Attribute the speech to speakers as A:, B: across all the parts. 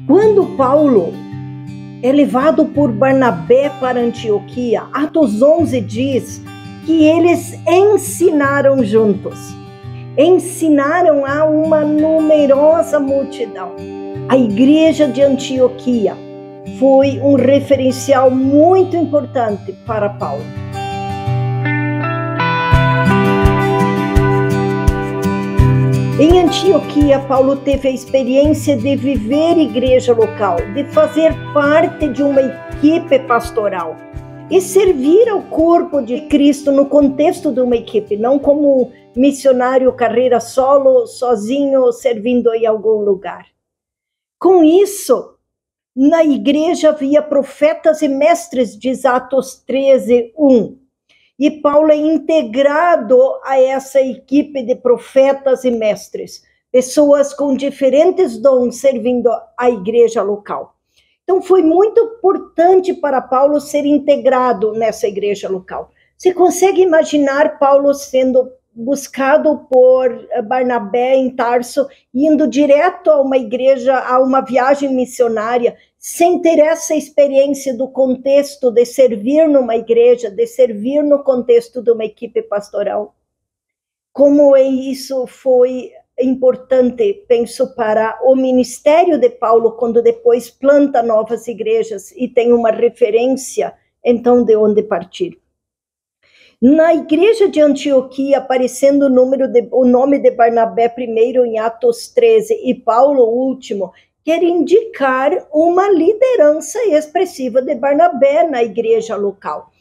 A: Quando Paulo é levado por Barnabé para Antioquia, Atos 11 diz que eles ensinaram juntos. Ensinaram a uma numerosa multidão. A igreja de Antioquia foi um referencial muito importante para Paulo. Em Antioquia, Paulo teve a experiência de viver igreja local, de fazer parte de uma equipe pastoral e servir ao corpo de Cristo no contexto de uma equipe, não como missionário carreira solo, sozinho, servindo em algum lugar. Com isso, na igreja havia profetas e mestres, diz Atos 13:1. E Paulo é integrado a essa equipe de profetas e mestres, pessoas com diferentes dons servindo a igreja local. Então foi muito importante para Paulo ser integrado nessa igreja local. Você consegue imaginar Paulo sendo buscado por Barnabé em Tarso, indo direto a uma igreja, a uma viagem missionária, sem ter essa experiência do contexto de servir numa igreja, de servir no contexto de uma equipe pastoral? Como isso foi importante, penso, para o ministério de Paulo, quando depois planta novas igrejas e tem uma referência, então, de onde partir. Na igreja de Antioquia, aparecendo o nome de Barnabé primeiro em Atos 13 e Paulo último, quer indicar uma liderança expressiva de Barnabé na igreja local.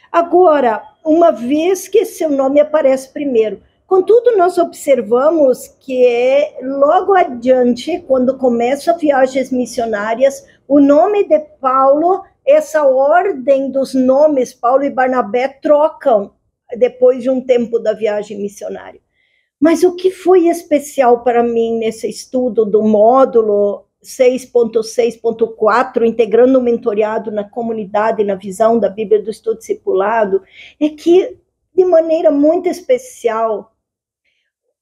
A: Agora, uma vez que seu nome aparece primeiro, contudo, nós observamos que logo adiante, quando começam as viagens missionárias, o nome de Paulo, essa ordem dos nomes, Paulo e Barnabé, trocam depois de um tempo da viagem missionária. Mas o que foi especial para mim nesse estudo do módulo 6.6.4, integrando o mentoreado na comunidade, na visão da Bíblia do Estudo Discipulado, é que, de maneira muito especial,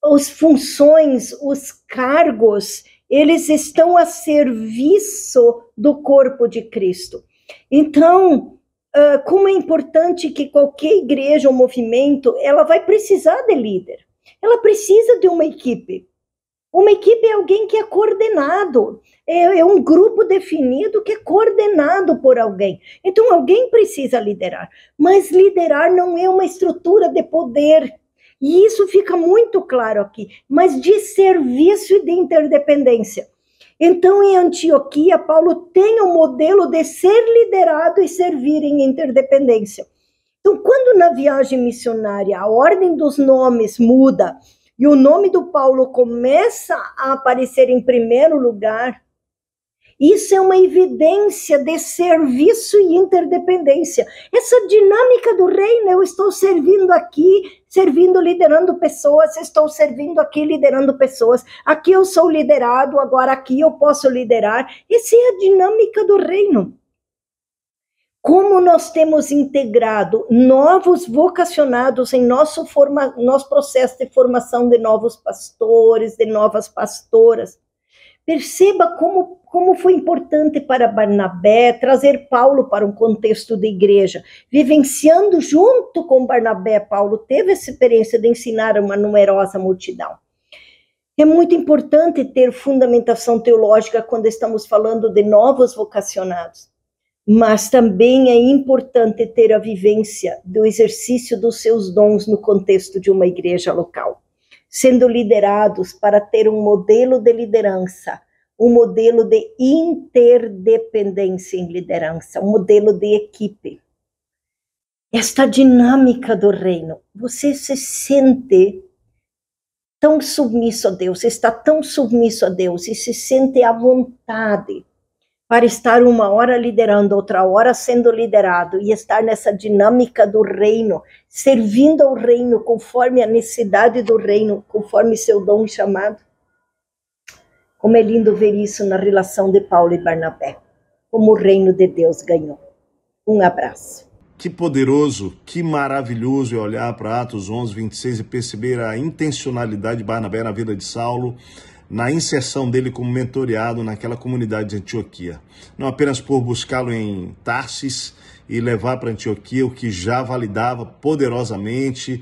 A: as funções, os cargos, eles estão a serviço do corpo de Cristo. Então, como é importante que qualquer igreja ou movimento, ela vai precisar de líder. Ela precisa de uma equipe. Uma equipe é alguém que é coordenado, é um grupo definido que é coordenado por alguém. Então, alguém precisa liderar, mas liderar não é uma estrutura de poder, e isso fica muito claro aqui, mas de serviço e de interdependência. Então, em Antioquia, Paulo tem um modelo de ser liderado e servir em interdependência. Então, quando na viagem missionária a ordem dos nomes muda, e o nome do Paulo começa a aparecer em primeiro lugar, isso é uma evidência de serviço e interdependência. Essa dinâmica do reino, eu estou servindo aqui, servindo, liderando pessoas, estou servindo aqui, liderando pessoas. Aqui eu sou liderado, agora aqui eu posso liderar. Essa é a dinâmica do reino. Como nós temos integrado novos vocacionados em nosso processo de formação de novos pastores, de novas pastoras. Perceba como foi importante para Barnabé trazer Paulo para um contexto de igreja. Vivenciando junto com Barnabé, Paulo teve essa experiência de ensinar uma numerosa multidão. É muito importante ter fundamentação teológica quando estamos falando de novos vocacionados. Mas também é importante ter a vivência do exercício dos seus dons no contexto de uma igreja local, sendo liderados para ter um modelo de liderança, um modelo de interdependência em liderança, um modelo de equipe. Esta dinâmica do reino, você se sente tão submisso a Deus, está tão submisso a Deus e se sente à vontade para estar uma hora liderando, outra hora sendo liderado, e estar nessa dinâmica do reino, servindo ao reino conforme a necessidade do reino, conforme seu dom e chamado. Como é lindo ver isso na relação de Paulo e Barnabé, como o reino de Deus ganhou. Um abraço.
B: Que poderoso, que maravilhoso é olhar para Atos 11, 26 e perceber a intencionalidade de Barnabé na vida de Saulo, na inserção dele como mentoreado naquela comunidade de Antioquia. Não apenas por buscá-lo em Tarsis e levar para Antioquia, o que já validava poderosamente,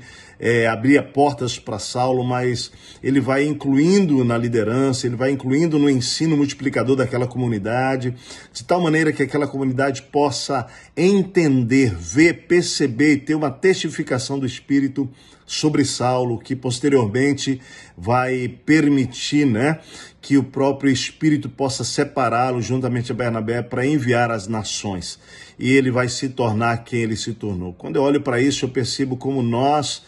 B: abria portas para Saulo, mas ele vai incluindo na liderança, ele vai incluindo no ensino multiplicador daquela comunidade, de tal maneira que aquela comunidade possa entender, ver, perceber e ter uma testificação do Espírito sobre Saulo, que posteriormente vai permitir, que o próprio Espírito possa separá-lo juntamente a Bernabé para enviar às nações. E ele vai se tornar quem ele se tornou. Quando eu olho para isso, eu percebo como nós,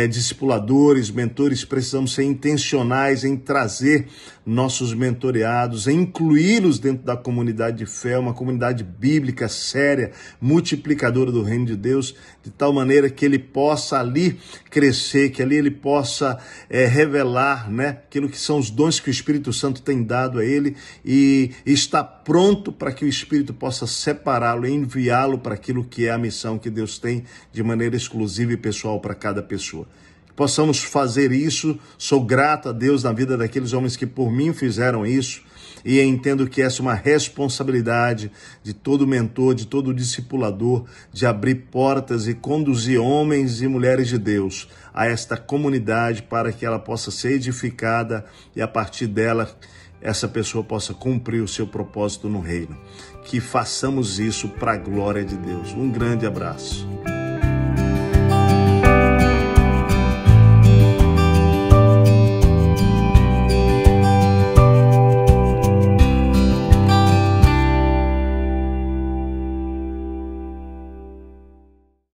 B: discipuladores, mentores, precisamos ser intencionais em trazer nossos mentoreados, em incluí-los dentro da comunidade de fé, uma comunidade bíblica, séria, multiplicadora do reino de Deus, de tal maneira que ele possa ali crescer, que ali ele possa revelar, aquilo que são os dons que o Espírito Santo tem dado a ele e está pronto para que o Espírito possa separá-lo e enviá-lo para aquilo que é a missão que Deus tem de maneira exclusiva e pessoal para cada pessoa. Possamos fazer isso. Sou grato a Deus na vida daqueles homens que por mim fizeram isso e entendo que essa é uma responsabilidade de todo mentor, de todo discipulador, de abrir portas e conduzir homens e mulheres de Deus a esta comunidade para que ela possa ser edificada e a partir dela essa pessoa possa cumprir o seu propósito no reino. Que façamos isso para a glória de Deus. Um grande abraço.